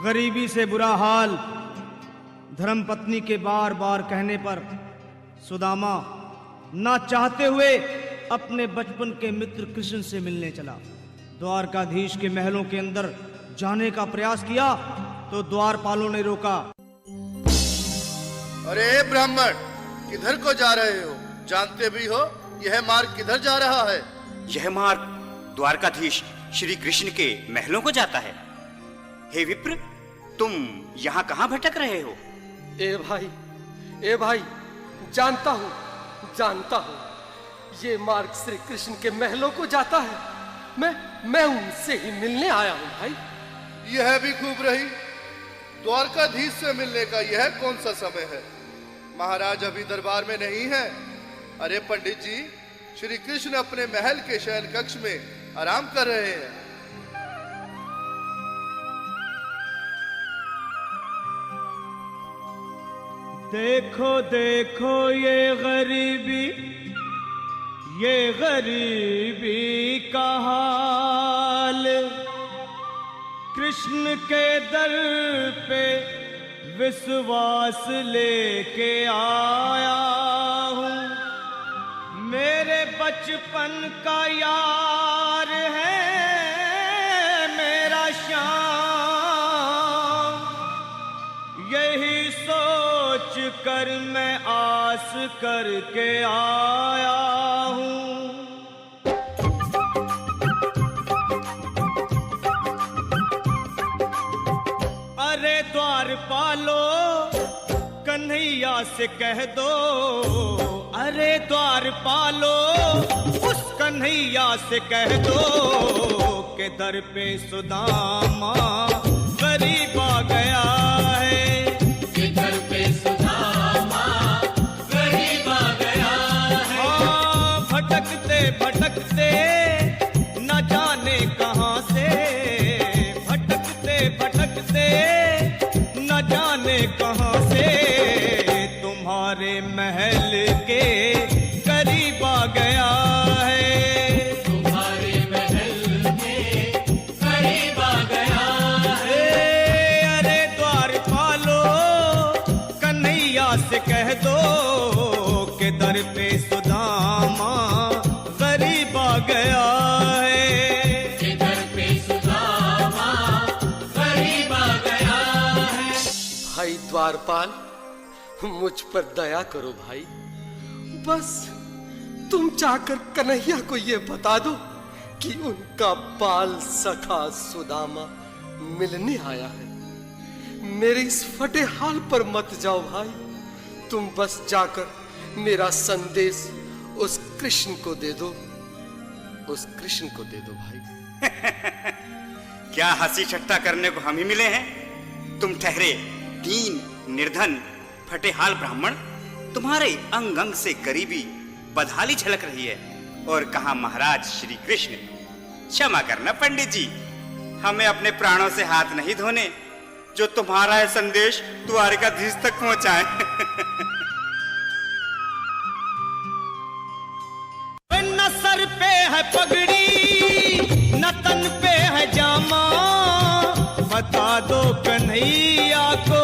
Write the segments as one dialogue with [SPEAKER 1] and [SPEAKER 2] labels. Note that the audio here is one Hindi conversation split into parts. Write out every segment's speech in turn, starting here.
[SPEAKER 1] गरीबी से बुरा हाल धर्मपत्नी के बार बार कहने पर सुदामा ना चाहते हुए अपने बचपन के मित्र कृष्ण से मिलने चला। द्वारकाधीश के महलों के अंदर जाने का प्रयास किया तो द्वारपालों ने रोका।
[SPEAKER 2] अरे ब्राह्मण, किधर को जा रहे हो? जानते भी हो यह मार्ग किधर जा रहा है?
[SPEAKER 3] यह मार्ग द्वारकाधीश श्री कृष्ण के महलों को जाता है। हे विप्र, तुम यहाँ कहाँ भटक रहे हो?
[SPEAKER 4] ए भाई, जानता हूँ ये मार्ग श्री कृष्ण के महलों को जाता है। मैं उनसे ही मिलने आया हूँ भाई।
[SPEAKER 2] यह भी खूब रही। द्वारकाधीश से मिलने का यह कौन सा समय है? महाराज अभी दरबार में नहीं है। अरे पंडित जी, श्री कृष्ण अपने महल के शयन कक्ष में आराम कर रहे हैं।
[SPEAKER 1] देखो देखो ये गरीबी का हाल, कृष्ण के दर पे विश्वास लेके आया हूँ। मेरे बचपन का यार है मेरा श्याम, यही सोच कर मैं आस करके आया हूँ। अरे द्वारपालो, कन्हैया से कह दो, अरे द्वारपालो, उस कन्हैया से कह दो के दर पे सुदामा गरीब आ गया है।
[SPEAKER 5] के दर पे सुदामा गरीब आ गया है।
[SPEAKER 1] हाँ, भटकते भटकते न जाने कहाँ से, भटकते भटकते न जाने कहाँ से तुम्हारे महल के करीब आ गया है।
[SPEAKER 5] तुम्हारे महल के करीब आ गया है।
[SPEAKER 1] अरे द्वारपालो, कन्हैया से कह दो के दर पे सुदामा गरीब आ गया है।
[SPEAKER 5] के दर पे सुदामा गरीब आ गया है।
[SPEAKER 4] भाई द्वारपाल, मुझ पर दया करो भाई। बस तुम जाकर कन्हैया को ये बता दो कि उनका बाल सखा सुदामा मिलने आया है। मेरे इस फटे हाल पर मत जाओ भाई। तुम बस जाकर मेरा संदेश उस कृष्ण को दे दो, उस कृष्ण को दे दो भाई।
[SPEAKER 3] क्या हंसी ठट्टा करने को हम ही मिले हैं? तुम ठहरे दीन निर्धन फटेहाल ब्राह्मण, तुम्हारे अंग अंग से गरीबी बदहाली झलक रही है। और कहा महाराज श्री कृष्ण। क्षमा करना पंडित जी, हमें अपने प्राणों से हाथ नहीं धोने जो तुम्हारा है संदेश द्वारकाधीश तक पहुंचाए।
[SPEAKER 1] न सर पे है पगड़ी न तन पे है जामा, बता दो कन्हैया को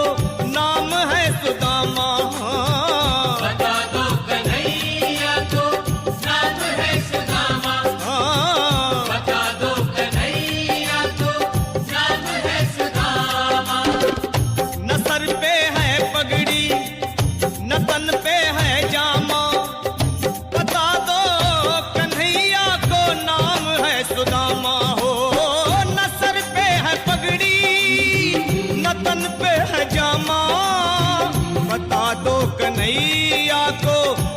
[SPEAKER 1] नाम है सुदामा।
[SPEAKER 5] बता दो कन्हैया को नाम है सुदामा। बता दो कन्हैया को नाम है सुदामा।
[SPEAKER 1] न सर पे है पगड़ी न तन पे है जामा, बता दो कन्हैया को नाम है सुदामा। हो न सर पे है पगड़ी न तन पे है जामा, बता दो कन्हैया को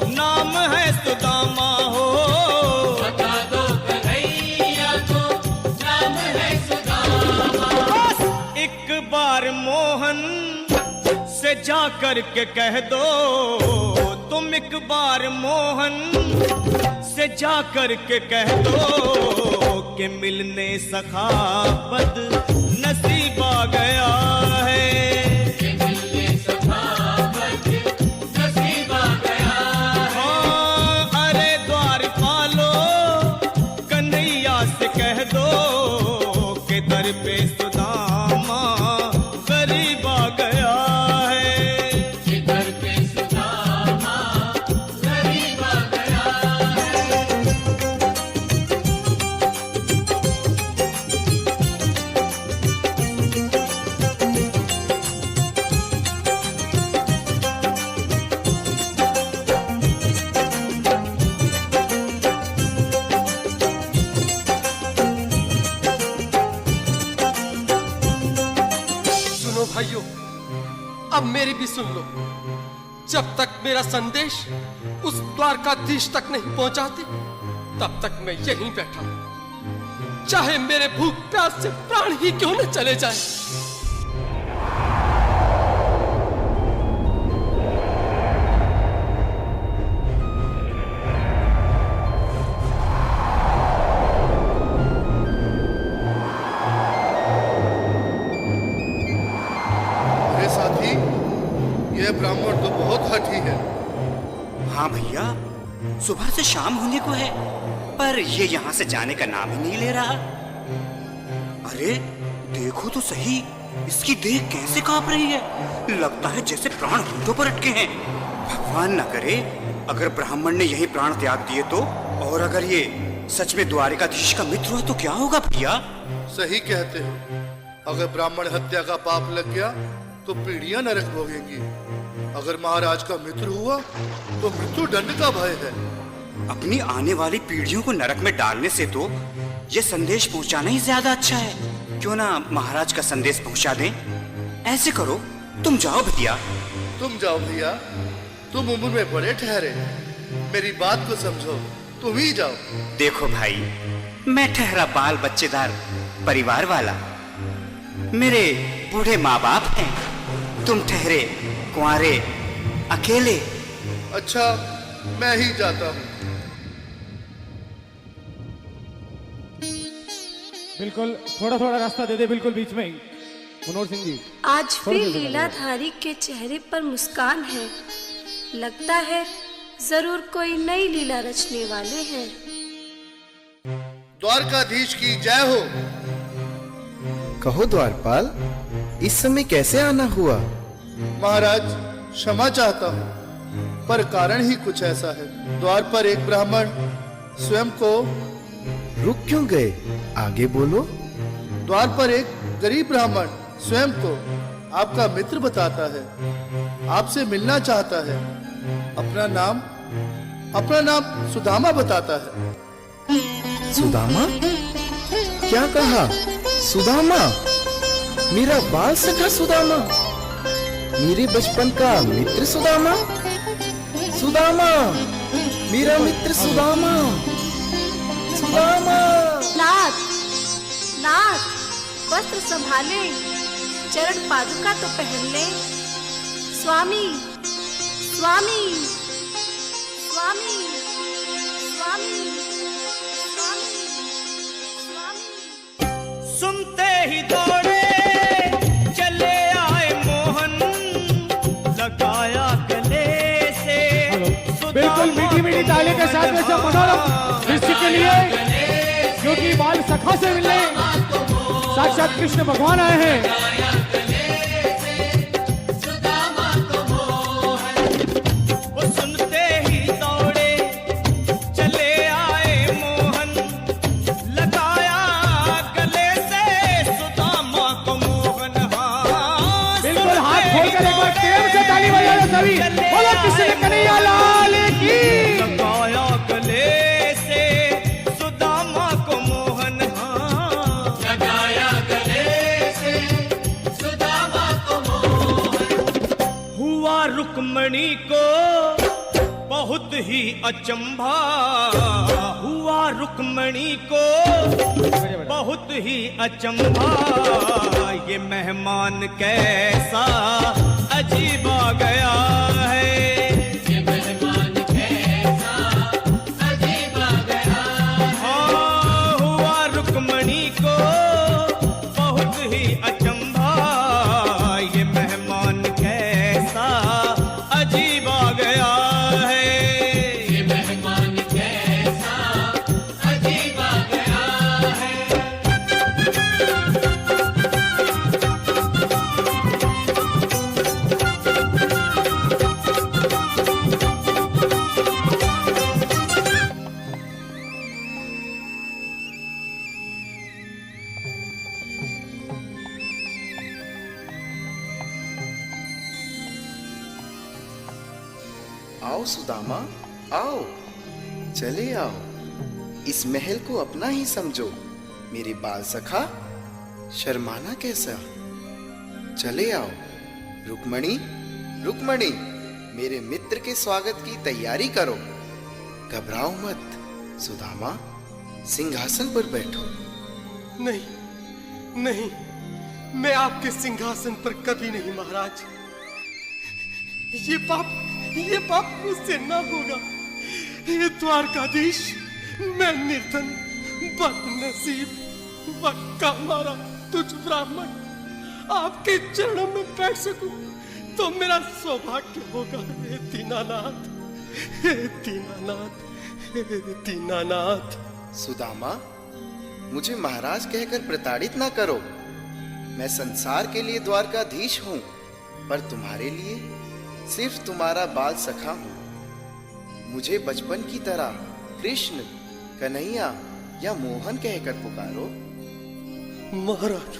[SPEAKER 1] नाम है सुदामा। हो
[SPEAKER 5] बता दो कन्हैया को नाम है सुदामा।
[SPEAKER 1] बस एक बार मोहन से जा कर के कह दो, तुम एक बार मोहन से जा कर के कह दो कि मिलने सखा बद नसीब आ गया है।
[SPEAKER 5] के मिलने सखा बद नसीब आ गया है।
[SPEAKER 1] हाँ, अरे द्वारपालो, कन्हैया से कह दो के दर पे सुदामा
[SPEAKER 4] अब मेरी भी सुन लो। जब तक मेरा संदेश उस द्वारकाधीश तक नहीं पहुंचाते, तब तक मैं यहीं बैठा हूं, चाहे मेरे भूख प्यास से प्राण ही क्यों न चले जाए।
[SPEAKER 2] अरे साथी, यह ब्राह्मण तो बहुत हठी है।
[SPEAKER 3] हाँ भैया, सुबह से शाम होने को है, पर ये यहाँ से जाने का नाम ही नहीं ले रहा। अरे देखो तो सही, इसकी देह कैसे कांप रही है। लगता है जैसे प्राण होठों पर अटके हैं। भगवान न करे अगर ब्राह्मण ने यही प्राण त्याग दिए तो, और अगर ये सच में द्वारिकाधीश का मित्र हुआ तो क्या होगा भैया?
[SPEAKER 2] सही कहते हो। अगर ब्राह्मण हत्या का पाप लग गया तो पीढ़ियां नरक भोगेंगी। अगर महाराज का मित्र हुआ तो मृत्यु दंड का भय है।
[SPEAKER 3] अपनी आने वाली पीढ़ियों को नरक में डालने से तो ये संदेश पहुंचाना ही ज्यादा अच्छा है। क्यों ना महाराज का संदेश पहुंचा दें? ऐसे करो, तुम जाओ भैया।
[SPEAKER 2] तुम जाओ भैया, तुम उम्र में बड़े ठहरे, मेरी बात को समझो, तुम ही जाओ।
[SPEAKER 3] देखो भाई, मैं ठहरा बाल बच्चेदार परिवार वाला, मेरे बूढ़े माँ बाप हैं, तुम ठहरे कुंवारे अकेले।
[SPEAKER 2] अच्छा, मैं ही जाता हूँ।
[SPEAKER 6] बिल्कुल, थोड़ा थोड़ा रास्ता दे दे, बिल्कुल बीच में ही। मनोहर सिंह जी,
[SPEAKER 7] आज फिर लीलाधारी के चेहरे पर मुस्कान है। लगता है जरूर कोई नई लीला रचने वाले हैं।
[SPEAKER 2] द्वारकाधीश की जय हो।
[SPEAKER 8] कहो द्वारपाल, इस समय कैसे आना हुआ?
[SPEAKER 2] महाराज, क्षमा चाहता हूँ, पर कारण ही कुछ ऐसा है। द्वार पर एक ब्राह्मण स्वयं को
[SPEAKER 8] रुक क्यों गए? आगे बोलो।
[SPEAKER 2] द्वार पर एक गरीब ब्राह्मण स्वयं को आपका मित्र बताता है, आपसे मिलना चाहता है। अपना नाम सुदामा बताता है।
[SPEAKER 8] सुदामा? क्या कहा? सुदामा? मेरा बाल सखा सुदामा? मेरे बचपन का मित्र सुदामा? सुदामा, मेरा मित्र सुदामा। सुदामा।
[SPEAKER 7] नाथ, नाथ, वस्त्र संभाले, चरण पादुका तो पहन ले। स्वामी, स्वामी, स्वामी, स्वामी, स्वामी, स्वामी।
[SPEAKER 1] सुनते ही दौड़े चले आए मोहन, लगाया गले से।
[SPEAKER 6] बिल्कुल मीठी मीठी ताली के साथ में सब मनोरम दृश्य के लिए, क्योंकि बाल सखा से मिलने साक्षात कृष्ण भगवान आए हैं।
[SPEAKER 1] सुनते ही दौड़े चले आए मोहन, लगाया गले से सुदामा को मोहन। हाँ,
[SPEAKER 6] बिल्कुल, हाथ खोलकर एक बार प्रेम से ताली बजा दो सभी। बोलो कृष्ण कन्हैया लाल की।
[SPEAKER 1] लगाया गले से सुदामा को मोहन। हाँ,
[SPEAKER 5] लगाया गले से सुदामा को मोहन।
[SPEAKER 1] हुआ रुक्मणी को बहुत ही अचंभा, हुआ रुक्मणी को बहुत ही अचंभा। ये मेहमान कैसा अजीब आ गया है।
[SPEAKER 5] ये मेहमान कैसा अजीब आ गया।
[SPEAKER 1] हाँ, हुआ रुक्मणी को बहुत ही अचंभा। ये मेहमान कैसा अजीब आ गया है।
[SPEAKER 5] ये मेहमान कैसा अजीब आ गया है।
[SPEAKER 8] आओ सुदामा, आओ, चले आओ। इस महल को अपना ही समझो। मेरे बाल सखा, शर्माना कैसा? चले आओ, रुक्मणी, रुक्मणी, मेरे मित्र के स्वागत की तैयारी करो। घबराओ मत। सुदामा, सिंहासन पर बैठो।
[SPEAKER 4] नहीं, नहीं, मैं आपके सिंहासन पर कभी नहीं महाराज। ये पाप मुझसे ना होगा। हे द्वारकाधीश, मैं निर्धन, बदनसीब, बक्का मारा तुझ ब्राह्मण आपके चरणों में बैठ सकूं तो मेरा सौभाग्य होगा। हे दीनानाथ, हे दीनानाथ, हे दीनानाथ।
[SPEAKER 8] सुदामा, मुझे महाराज कहकर प्रताड़ित ना करो। मैं संसार के लिए द्वारकाधीश हूं, पर तुम्हारे लिए सिर्फ तुम्हारा बाल सखा हूं। मुझे बचपन की तरह कृष्ण, कन्हैया या मोहन कहकर पुकारो।
[SPEAKER 4] महाराज,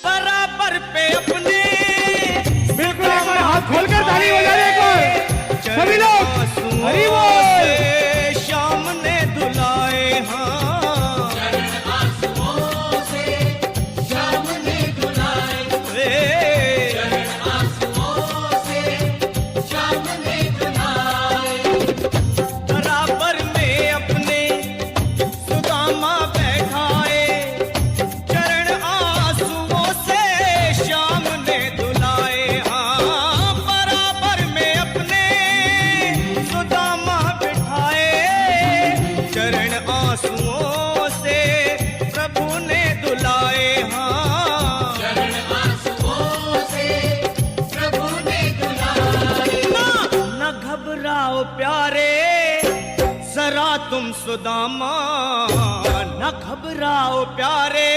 [SPEAKER 1] बराबर पे अपने
[SPEAKER 6] बिल्कुल एक बार हाथ खोलकर ताली बजाने को सभी लोग। हरि बोल।
[SPEAKER 1] श्याम ने दुलाए हाँ,
[SPEAKER 5] आंसुओं से श्याम ने दुलाए, आंसुओं से श्याम ने दुलाए।
[SPEAKER 1] बराबर में अपने सुदामा बैठाए, चरण आंसुओं से श्याम ने दुलाए हाँ। बराबर में अपने सुदामा बिठाए, चरण आंसुओं से प्रभु ने दुलाए हाँ।
[SPEAKER 5] चरण आंसुओं से प्रभु ने दुलाए।
[SPEAKER 1] न घबराओ प्यारे जरा तुम सुदामा, न घबराओ प्यारे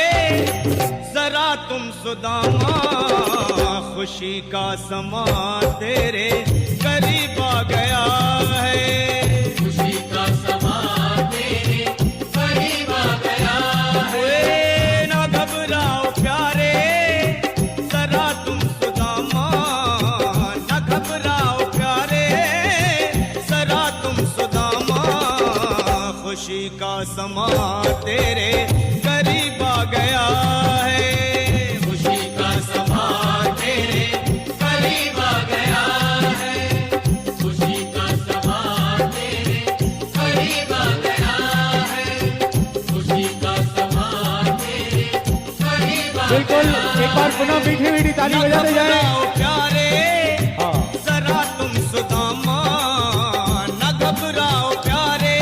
[SPEAKER 1] जरा तुम सुदामा। खुशी का समा तेरे करीब आ गया है,
[SPEAKER 5] खुशी का समा तेरे करीब आ गया है।
[SPEAKER 1] न घबराओ प्यारे जरा तुम सुदामा, न घबराओ प्यारे जरा तुम सुदामा। खुशी का समा तेरे करीब आ गया है,
[SPEAKER 5] खुशी का समा तेरे करीब आ गया है, खुशी का समा तेरे करीब आ गया है, खुशी का समा तेरे करीब आ
[SPEAKER 6] बिल्कुल एक बार पुनः मीठी मीठी ताली बजाते जाए।
[SPEAKER 1] प्यारे
[SPEAKER 6] हाँ।
[SPEAKER 1] जरा तुम सुदामा, न घबराओ प्यारे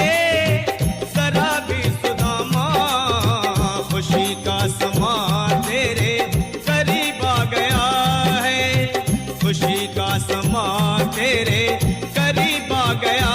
[SPEAKER 1] जरा भी सुदामा। खुशी का समा तेरे करीब आ गया है, खुशी का समा तेरे करीब आ गया